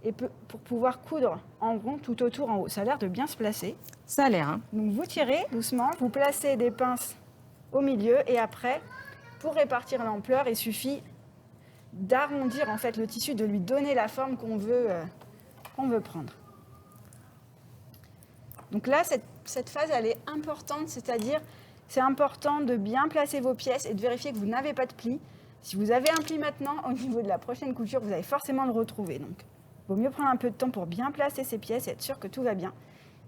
Speaker 2: et pour pouvoir coudre en rond tout autour en haut. Ça a l'air de bien se placer.
Speaker 3: ça a l'air, hein.
Speaker 2: Donc, vous tirez doucement, vous placez des pinces au milieu et après, pour répartir l'ampleur, il suffit d'arrondir en fait le tissu, de lui donner la forme qu'on veut prendre. Donc là, cette phase, elle est importante, c'est-à-dire, c'est important de bien placer vos pièces et de vérifier que vous n'avez pas de plis. Si vous avez un pli maintenant, au niveau de la prochaine couture, vous allez forcément le retrouver. Donc, il vaut mieux prendre un peu de temps pour bien placer ces pièces et être sûr que tout va bien.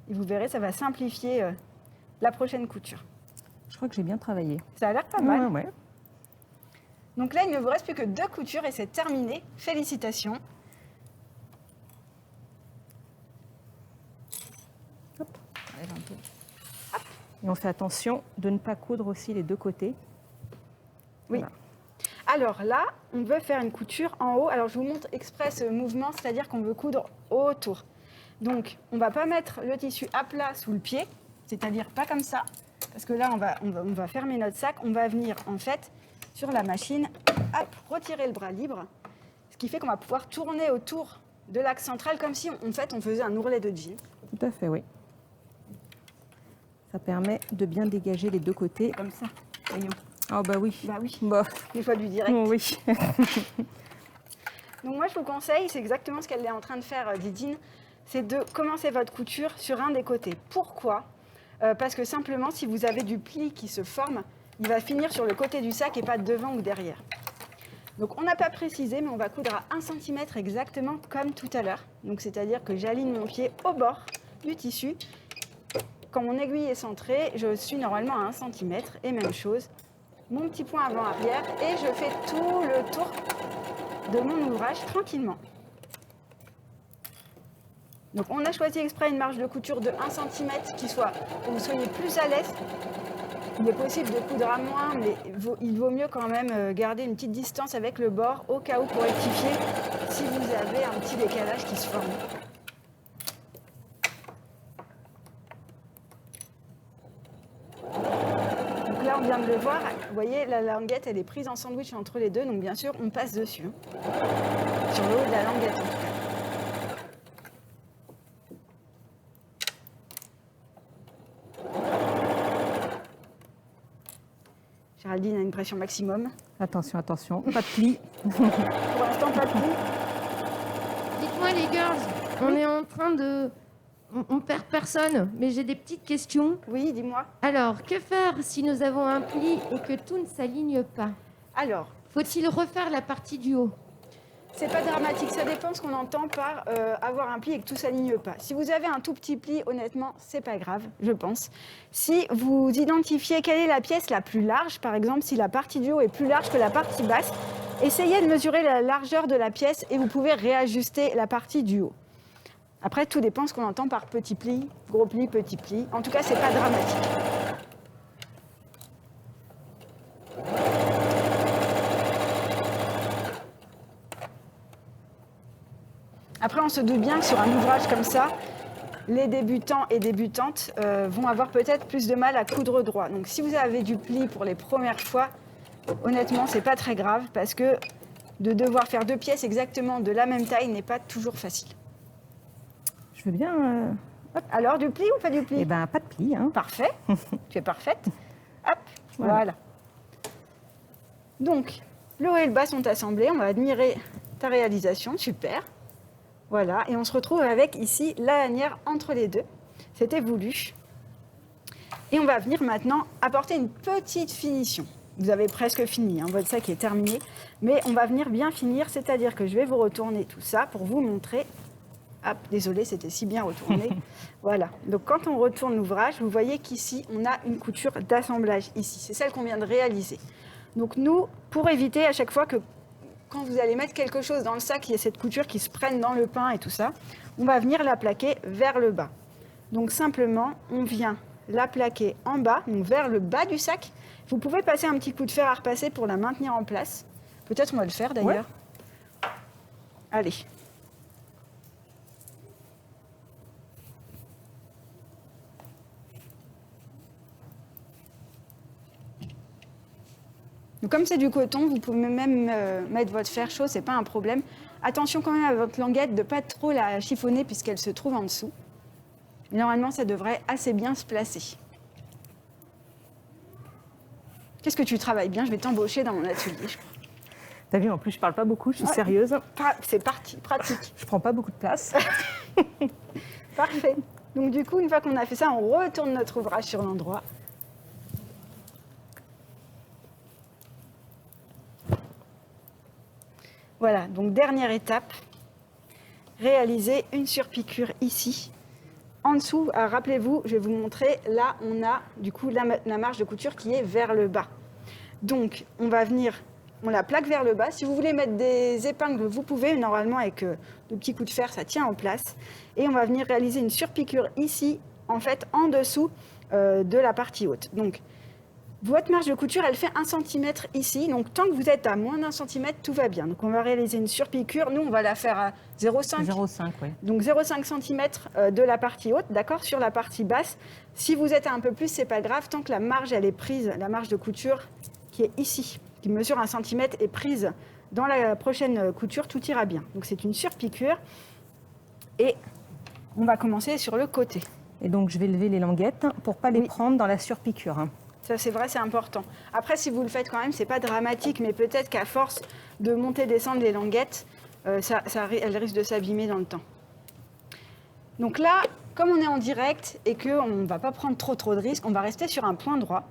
Speaker 2: Et vous verrez, ça va simplifier la prochaine couture.
Speaker 3: Je crois que j'ai bien travaillé.
Speaker 2: Ça a l'air pas mal.
Speaker 3: Ouais.
Speaker 2: Donc là, il ne vous reste plus que 2 coutures et c'est terminé. Félicitations.
Speaker 3: Hop.
Speaker 2: Enlève un peu.
Speaker 3: Et on fait attention de ne pas coudre aussi les deux côtés.
Speaker 2: Oui.
Speaker 3: Voilà.
Speaker 2: Alors là, on veut faire une couture en haut. Alors je vous montre exprès ce mouvement, c'est-à-dire qu'on veut coudre autour. Donc on ne va pas mettre le tissu à plat sous le pied, c'est-à-dire pas comme ça, parce que là on va fermer notre sac. On va venir en fait sur la machine, hop, retirer le bras libre, ce qui fait qu'on va pouvoir tourner autour de l'axe central comme si en fait on faisait un ourlet de jean.
Speaker 3: Tout à fait, oui. Ça permet de bien dégager les deux côtés.
Speaker 2: Comme ça, voyons.
Speaker 3: Ah bah oui.
Speaker 2: Bah oui,
Speaker 3: Bah,
Speaker 2: des fois du direct.
Speaker 3: oui.
Speaker 2: Donc moi je vous conseille, c'est exactement ce qu'elle est en train de faire Didine, c'est de commencer votre couture sur un des côtés. Pourquoi Parce que simplement si vous avez du pli qui se forme, il va finir sur le côté du sac et pas devant ou derrière. Donc on n'a pas précisé, mais on va coudre à 1 cm exactement comme tout à l'heure. Donc c'est-à-dire que j'aligne mon pied au bord du tissu. Quand mon aiguille est centrée, je suis normalement à 1 cm et même chose. Mon petit point avant-arrière et je fais tout le tour de mon ouvrage tranquillement. Donc on a choisi exprès une marge de couture de 1 cm qui soit, que vous soyez plus à l'aise. Il est possible de coudre à moins, mais il vaut mieux quand même garder une petite distance avec le bord au cas où pour rectifier si vous avez un petit décalage qui se forme. Donc là on vient de le voir, vous voyez la languette elle est prise en sandwich entre les deux, donc bien sûr on passe dessus, sur le haut de la languette en tout cas. Géraldine a une pression maximum.
Speaker 3: Attention, attention, pas de pli.
Speaker 2: Pour l'instant, pas de pli.
Speaker 1: Dites-moi les girls, on est en train de... On perd personne, mais j'ai des petites questions.
Speaker 2: Oui, dis-moi.
Speaker 1: Alors, que faire si nous avons un pli et que tout ne s'aligne pas?
Speaker 2: Alors,
Speaker 1: Faut-il refaire la partie du haut?
Speaker 2: c'est pas dramatique, ça dépend ce qu'on entend par avoir un pli et que tout s'aligne pas. Si vous avez un tout petit pli, honnêtement, c'est pas grave, je pense. Si vous identifiez quelle est la pièce la plus large, par exemple, si la partie du haut est plus large que la partie basse, essayez de mesurer la largeur de la pièce et vous pouvez réajuster la partie du haut. Après, tout dépend ce qu'on entend par petit pli, gros pli, petit pli. En tout cas, c'est pas dramatique. Après, on se doute bien que sur un ouvrage comme ça, les débutants et débutantes vont avoir peut-être plus de mal à coudre droit. Donc si vous avez du pli pour les premières fois, honnêtement, c'est pas très grave parce que de devoir faire 2 pièces exactement de la même taille n'est pas toujours facile.
Speaker 3: Je veux bien...
Speaker 2: Alors, du pli ou pas du pli?
Speaker 3: Eh bien, pas de pli. Hein.
Speaker 2: Parfait. Tu es parfaite. Hop, voilà. Donc, le haut et le bas sont assemblés. On va admirer ta réalisation. Super. Voilà. Et on se retrouve avec ici la lanière entre les deux. C'était voulu. Et on va venir maintenant apporter une petite finition. Vous avez presque fini, hein, votre sac est terminé. Mais on va venir bien finir, c'est-à-dire que je vais vous retourner tout ça pour vous montrer. Hop, désolé, c'était si bien retourné. Voilà. Donc, quand on retourne l'ouvrage, vous voyez qu'ici, on a une couture d'assemblage ici. C'est celle qu'on vient de réaliser. Donc, nous, pour éviter à chaque fois que quand vous allez mettre quelque chose dans le sac, il y a cette couture qui se prenne dans le pain et tout ça, on va venir la plaquer vers le bas. Donc, simplement, on vient la plaquer en bas, donc vers le bas du sac. Vous pouvez passer un petit coup de fer à repasser pour la maintenir en place. Peut-être on va le faire d'ailleurs. Ouais. Allez. Donc, comme c'est du coton, vous pouvez même mettre votre fer chaud, c'est pas un problème. Attention quand même à votre languette de ne pas trop la chiffonner puisqu'elle se trouve en dessous. Et normalement, ça devrait assez bien se placer. Qu'est-ce que tu travailles bien? Je vais t'embaucher dans mon atelier, je crois.
Speaker 3: T'as vu, en plus, je parle pas beaucoup, je suis sérieuse.
Speaker 2: C'est parti, pratique.
Speaker 3: Je prends pas beaucoup de place.
Speaker 2: Parfait. Donc du coup, une fois qu'on a fait ça, on retourne notre ouvrage sur l'endroit. Voilà, donc dernière étape, réaliser une surpiqûre ici. En dessous, rappelez-vous, je vais vous montrer, là on a du coup la marge de couture qui est vers le bas. Donc on va venir, on la plaque vers le bas. Si vous voulez mettre des épingles, vous pouvez, normalement avec de petits coups de fer, ça tient en place. Et on va venir réaliser une surpiqûre ici, en fait en dessous de la partie haute. Donc votre marge de couture, elle fait 1 cm ici. Donc, tant que vous êtes à moins d'1 cm, tout va bien. Donc, on va réaliser une surpiqûre. Nous, on va la faire à 0,5.
Speaker 3: 0,5, oui.
Speaker 2: Donc, 0,5 cm de la partie haute, d'accord, sur la partie basse. Si vous êtes à un peu plus, c'est pas grave. Tant que la marge, elle est prise, la marge de couture qui est ici, qui mesure 1 cm, est prise dans la prochaine couture, tout ira bien. Donc, c'est une surpiqûre. Et on va commencer sur le côté.
Speaker 3: Et donc, je vais lever les languettes pour pas les prendre dans la surpiqûre.
Speaker 2: Ça, c'est vrai, c'est important. Après, si vous le faites quand même, c'est pas dramatique, mais peut-être qu'à force de monter, descendre les languettes, elles risquent de s'abîmer dans le temps. Donc là, comme on est en direct et qu'on ne va pas prendre trop de risques, on va rester sur un point droit.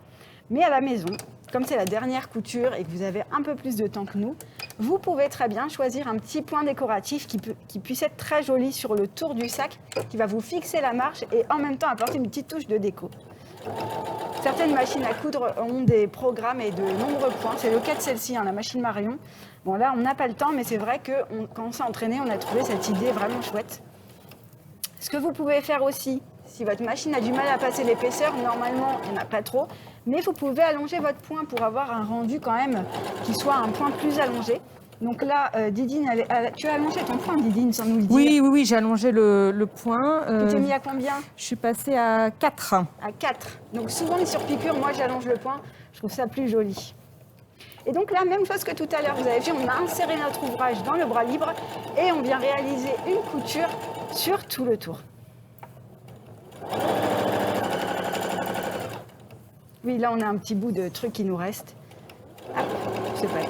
Speaker 2: Mais à la maison, comme c'est la dernière couture et que vous avez un peu plus de temps que nous, vous pouvez très bien choisir un petit point décoratif qui puisse être très joli sur le tour du sac, qui va vous fixer la marche et en même temps apporter une petite touche de déco. Certaines machines à coudre ont des programmes et de nombreux points. C'est le cas de celle-ci, hein, la machine Marion. Bon, là, on n'a pas le temps, mais c'est vrai que quand on s'est entraîné, on a trouvé cette idée vraiment chouette. Ce que vous pouvez faire aussi, si votre machine a du mal à passer l'épaisseur, normalement, il n'y en a pas trop, mais vous pouvez allonger votre point pour avoir un rendu quand même qui soit un point plus allongé. Donc là, Didine, tu as allongé ton point, Didine, sans nous le dire.
Speaker 3: Oui, j'ai allongé le point.
Speaker 2: Tu t'es mis à combien?
Speaker 3: Je suis passée à 4.
Speaker 2: À 4. Donc souvent, les surpiqûres, moi, j'allonge le point. Je trouve ça plus joli. Et donc là, même chose que tout à l'heure, vous avez vu, on a inséré notre ouvrage dans le bras libre et on vient réaliser une couture sur tout le tour. Oui, là, on a un petit bout de truc qui nous reste. Hop, c'est pas grave.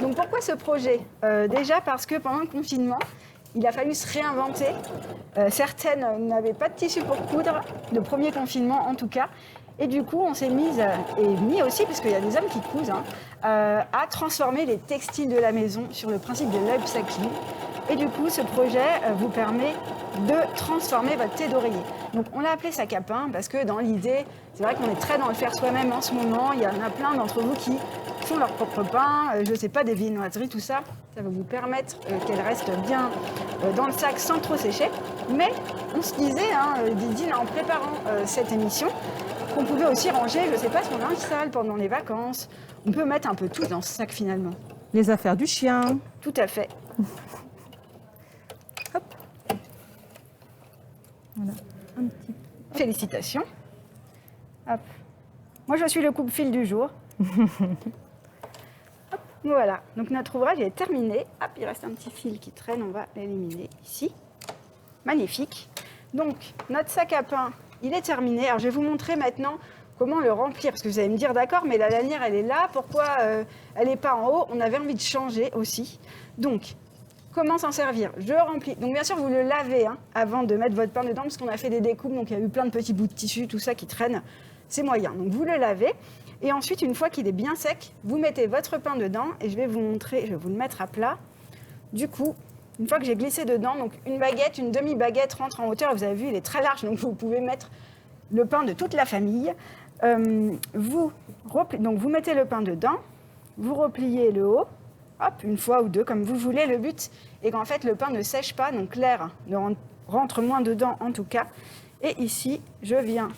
Speaker 2: Donc pourquoi ce projet? Déjà parce que pendant le confinement, il a fallu se réinventer. Certaines n'avaient pas de tissu pour coudre, le premier confinement en tout cas. Et du coup, on s'est mis aussi, parce qu'il y a des hommes qui cousent, à transformer les textiles de la maison sur le principe de l'upcycling. Et du coup, ce projet vous permet de transformer votre thé d'oreiller. Donc on l'a appelé sac à pain parce que dans l'idée, c'est vrai qu'on est très dans le faire soi-même en ce moment. Il y en a plein d'entre vous qui font leur propre pain, je ne sais pas, des viennoiseries, tout ça. Ça va vous permettre qu'elles restent bien dans le sac sans trop sécher. Mais on se disait, Didine, en préparant cette émission, qu'on pouvait aussi ranger, je ne sais pas, son linge sale pendant les vacances. On peut mettre un peu tout dans ce sac finalement.
Speaker 3: Les affaires du chien.
Speaker 2: Tout à fait. Hop.
Speaker 3: Voilà, un petit.
Speaker 2: Félicitations. Hop. Moi, je suis le coupe-fil du jour. Hop, voilà, donc notre ouvrage est terminé. Hop, il reste un petit fil qui traîne, on va l'éliminer ici. Magnifique. Donc, notre sac à pain, il est terminé. Alors, je vais vous montrer maintenant comment le remplir. Parce que vous allez me dire, d'accord, mais la lanière, elle est là. Pourquoi elle n'est pas en haut? On avait envie de changer aussi. Donc, comment s'en servir? Je remplis. Donc, bien sûr, vous le lavez avant de mettre votre pain dedans, parce qu'on a fait des découpes. Donc, il y a eu plein de petits bouts de tissu, tout ça qui traîne. C'est moyen. Donc, vous le lavez. Et ensuite, une fois qu'il est bien sec, vous mettez votre pain dedans. Et je vais vous montrer, je vais vous le mettre à plat. Du coup, une fois que j'ai glissé dedans, donc une baguette, une demi-baguette rentre en hauteur. Vous avez vu, il est très large, donc vous pouvez mettre le pain de toute la famille. Donc vous mettez le pain dedans, vous repliez le haut, hop, une fois ou deux, comme vous voulez. Le but est qu'en fait, le pain ne sèche pas, donc l'air ne rentre moins dedans en tout cas. Et ici, je viens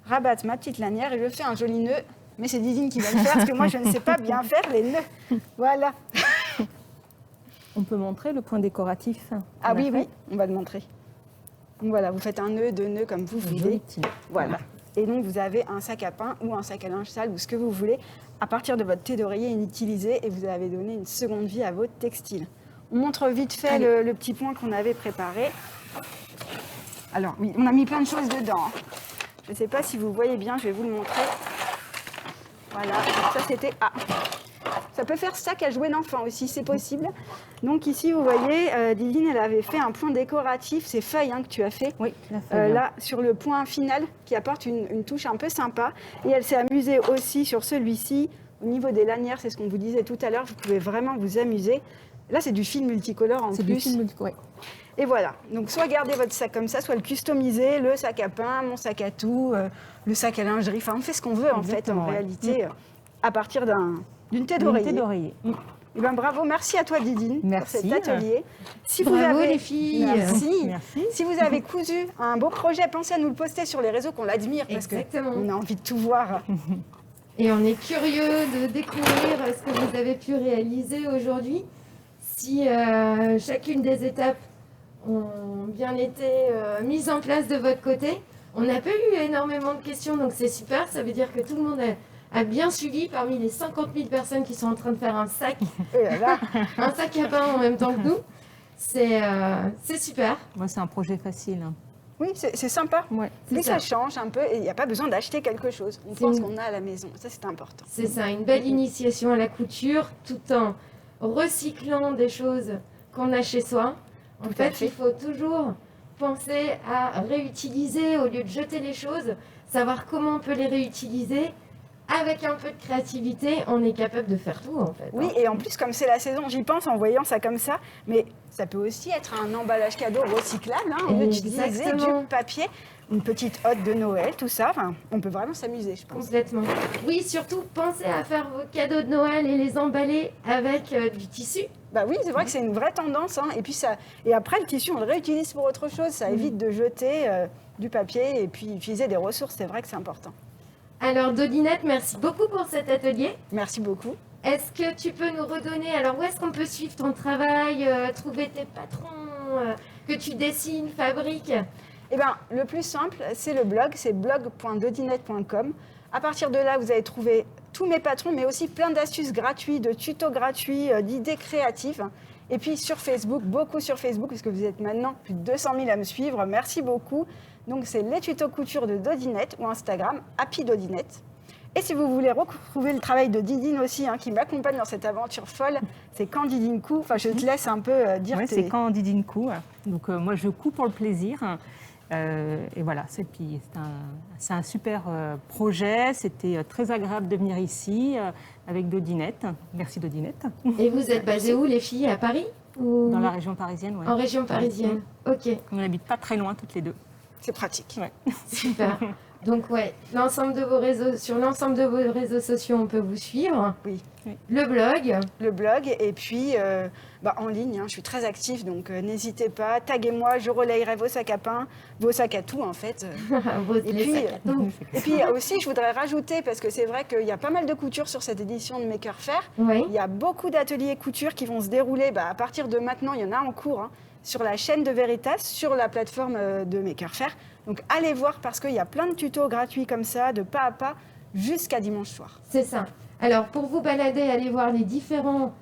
Speaker 2: rabattre ma petite lanière et je fais un joli nœud. Mais c'est Didine qui va le faire, parce que moi, je ne sais pas bien faire les nœuds. Voilà.
Speaker 3: On peut montrer le point décoratif.
Speaker 2: Ah oui, oui, on va le montrer. Donc voilà, vous faites un nœud, deux nœuds comme vous voulez. Voilà. Et donc, vous avez un sac à pain ou un sac à linge sale ou ce que vous voulez à partir de votre thé d'oreiller inutilisé et vous avez donné une seconde vie à votre textile. On montre vite fait le petit point qu'on avait préparé. Alors, oui, on a mis plein de choses dedans. Je ne sais pas si vous voyez bien, je vais vous le montrer. Voilà, ça c'était... Ah. Ça peut faire sac à jouer d'enfant aussi, c'est possible. Donc ici, vous voyez, Didine, elle avait fait un point décoratif, ces feuilles que tu as fait.
Speaker 3: Oui, la feuille.
Speaker 2: Là, sur le point final, qui apporte une touche un peu sympa. Et elle s'est amusée aussi sur celui-ci. Au niveau des lanières, c'est ce qu'on vous disait tout à l'heure, vous pouvez vraiment vous amuser. Là, c'est du fil multicolore en plus.
Speaker 3: C'est du fil multicolore, oui.
Speaker 2: Et voilà, donc soit garder votre sac comme ça, soit le customiser, le sac à pain, mon sac à tout, le sac à lingerie. Enfin, on fait ce qu'on veut en fait, en réalité, à partir d'une thé d'oreiller. Eh ben, bravo, merci à toi Didine pour cet atelier. Si
Speaker 1: Bravo les filles.
Speaker 2: Merci.
Speaker 3: Merci.
Speaker 2: Si vous avez cousu un beau projet, pensez à nous le poster sur les réseaux, qu'on l'admire parce qu'on a envie de tout voir.
Speaker 1: Et on est curieux de découvrir ce que vous avez pu réaliser aujourd'hui. Si chacune des étapes ont bien été mises en place de votre côté, on n'a pas eu énormément de questions, donc c'est super. Ça veut dire que tout le monde a bien suivi parmi les 50 000 personnes qui sont en train de faire un sac, un sac à pain en même temps que nous. C'est super.
Speaker 3: Moi, c'est un projet facile.
Speaker 2: Oui, c'est sympa.
Speaker 3: Ouais,
Speaker 2: mais ça change un peu et il n'y a pas besoin d'acheter quelque chose. On pense qu'on a à la maison. Ça, c'est important.
Speaker 1: C'est ça, une belle initiation à la couture tout en recyclant des choses qu'on a chez soi. En fait, il faut toujours penser à réutiliser au lieu de jeter les choses, savoir comment on peut les réutiliser. Avec un peu de créativité, on est capable de faire tout en fait.
Speaker 2: Oui, et en plus, comme c'est la saison, j'y pense en voyant ça comme ça, mais ça peut aussi être un emballage cadeau recyclable, au lieu d'utiliser du papier, une petite hotte de Noël, tout ça. Enfin, on peut vraiment s'amuser, je pense.
Speaker 1: Complètement. Oui, surtout, pensez à faire vos cadeaux de Noël et les emballer avec du tissu.
Speaker 2: Bah oui, c'est vrai que c'est une vraie tendance. Et puis et après, le tissu, on le réutilise pour autre chose. Ça évite de jeter du papier et puis utiliser des ressources. C'est vrai que c'est important.
Speaker 1: Alors, Dodinette, merci beaucoup pour cet atelier.
Speaker 2: Merci beaucoup.
Speaker 1: Est-ce que tu peux nous redonner, alors où est-ce qu'on peut suivre ton travail, trouver tes patrons, que tu dessines, fabriques?
Speaker 2: Eh bien, le plus simple, c'est le blog, c'est blog.dodinette.com. À partir de là, vous allez trouver tous mes patrons, mais aussi plein d'astuces gratuites, de tutos gratuits, d'idées créatives. Et puis sur Facebook, beaucoup sur Facebook, puisque vous êtes maintenant plus de 200 000 à me suivre. Merci beaucoup. Donc, c'est les tutos couture de Dodinette ou Instagram, Happy Dodinette. Et si vous voulez retrouver le travail de Didine aussi, qui m'accompagne dans cette aventure folle, c'est quand Didine coud. Enfin, je te laisse un peu dire.
Speaker 3: Oui, c'est quand Didine coud. Donc, moi, je couds pour le plaisir. Et voilà, c'est un super projet. C'était très agréable de venir ici avec Dodinette. Merci Dodinette.
Speaker 1: Et vous êtes basées où les filles? À Paris ou...
Speaker 3: Dans la région parisienne, oui.
Speaker 1: En région parisienne, ok.
Speaker 3: On n'habite pas très loin toutes les deux.
Speaker 2: C'est pratique.
Speaker 3: Ouais.
Speaker 1: Super. Donc sur l'ensemble de vos réseaux sociaux, on peut vous suivre.
Speaker 2: Oui.
Speaker 1: Le blog.
Speaker 2: Le blog et puis en ligne, je suis très active, donc n'hésitez pas, taguez-moi, je relayerai vos sacs à pain, vos sacs à tout en fait. Et puis aussi, je voudrais rajouter, parce que c'est vrai qu'il y a pas mal de couture sur cette édition de Maker Faire.
Speaker 1: Oui.
Speaker 2: Il y a beaucoup d'ateliers couture qui vont se dérouler à partir de maintenant, il y en a en cours. sur la chaîne de Veritas, sur la plateforme de Maker Faire. Donc allez voir parce qu'il y a plein de tutos gratuits comme ça, de pas à pas, jusqu'à dimanche soir.
Speaker 1: C'est ça. Alors, pour vous balader, allez voir les différents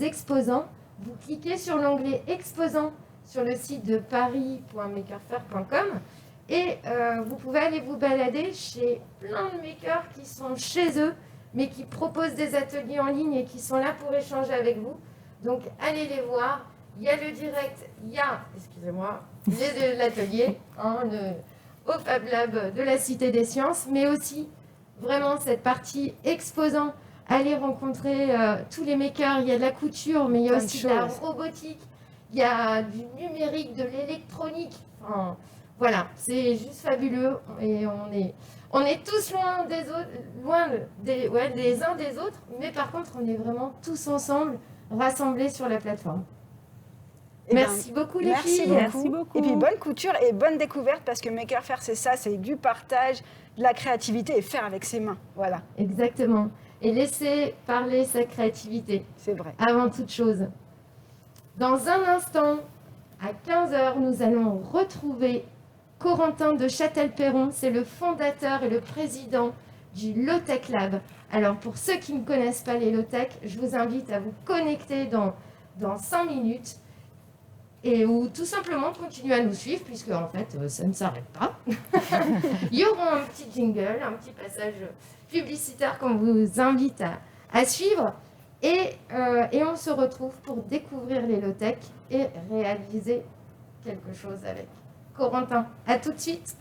Speaker 1: exposants. Vous cliquez sur l'onglet exposants sur le site de paris.makerfaire.com et vous pouvez aller vous balader chez plein de makers qui sont chez eux, mais qui proposent des ateliers en ligne et qui sont là pour échanger avec vous. Donc, allez les voir. Il y a le direct, il y a, excusez-moi, l'atelier au Fab Lab de la Cité des Sciences, mais aussi vraiment cette partie exposant. Allez rencontrer tous les makers. Il y a de la couture, mais il y a aussi de la robotique. Il y a du numérique, de l'électronique. Enfin, voilà, c'est juste fabuleux. Et on est tous loin des autres, des uns des autres. Mais par contre, on est vraiment tous ensemble, rassemblés sur la plateforme. Merci beaucoup les filles.
Speaker 3: Merci beaucoup.
Speaker 2: Et puis bonne couture et bonne découverte parce que Maker Faire, c'est ça, c'est du partage, de la créativité et faire avec ses mains. Voilà.
Speaker 1: Exactement. Et laisser parler sa créativité.
Speaker 2: C'est vrai.
Speaker 1: Avant toute chose. Dans un instant, à 15h, nous allons retrouver Corentin de Châtel-Perron. C'est le fondateur et le président du Low-Tech Lab. Alors, pour ceux qui ne connaissent pas les Low-Tech, je vous invite à vous connecter dans 5 minutes et ou tout simplement continuer à nous suivre puisque en fait, ça ne s'arrête pas. Il y aura un petit jingle, un petit passage publicitaire qu'on vous invite à suivre. Et on se retrouve pour découvrir les low-tech et réaliser quelque chose avec. Corentin, à tout de suite.